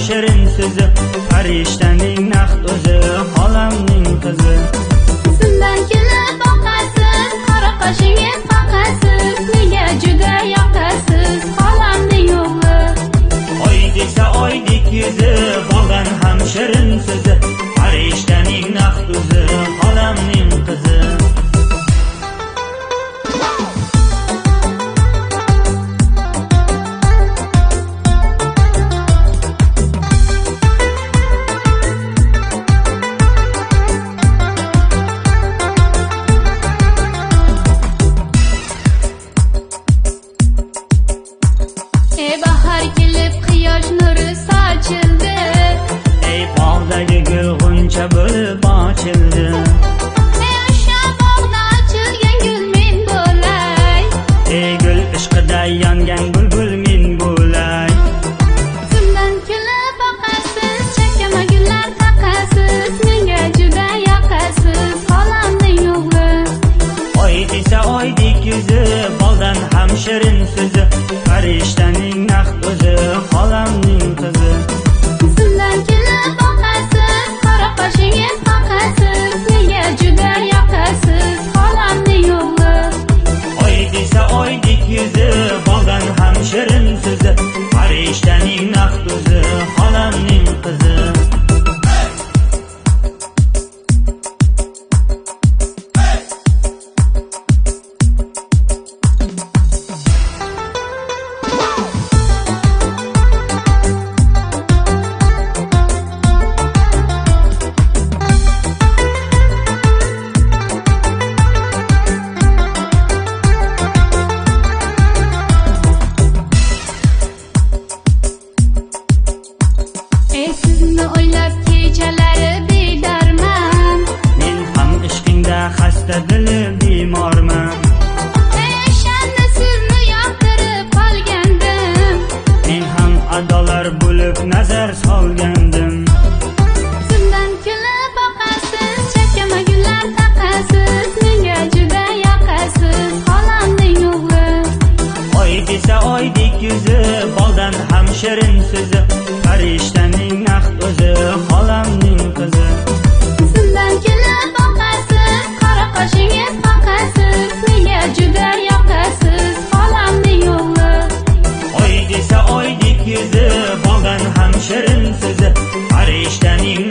shirin so'zi, farishtaning naqd o'zi, xolamning qizi. Simdan kelib boqasiz, qora qoshingiz boqasiz, nega juda yoqasiz, xolamning o'g'li. Oy desa oydek yuzi, boldan ham shirin so'zi, farishtaning naqd o'zi, xolamning qizi. Bahar kelib quyosh nuri sochildi, Ey bog'dagi gul g'uncha bo'lib ochildi. o'sha bog'da ochilgan gul men bo'lay. Ey gul ishqida yongan bulbul men bo'lay. Simdan kelib boqasiz, chakama gullar taqasiz, menga juda yoqasiz, xolamning o'g'li. Oy desa oydek yuzi, boldan ham shirin so'zi, farishtaning naqd o'zi, xolamning qizi. Simdan kelib boqasiz, qora qoshingiz boqasiz, nega juda yoqasiz, xolamning o'g'li. Oy desa oydek yuzi, boldan ham shirin so'zi, farishtaning naqd o'zi, xolamning qizi. Sizni o'ylab kechalari bedorman, Men ham ishqingda xasta dili bemorman. o'shanda sizni yoqtirib qolgandim. Men ham adolar bo'lib nazar solgandim. Simdan kelib boqasiz, chakama gullar taqasiz, menga juda yoqasiz, xolamning o'g'li. Oy desa oydek yuzi, boldan ham shirin so'zi, farishtaning naqd o'zi, xolamning qizi. Simdan kelib boqasiz, qora qoshingiz boqasiz, menga juda yoqasiz, xolamning o'g'li. Oy desa oydek yuzi, boldan ham shirin so'zi, farishtaning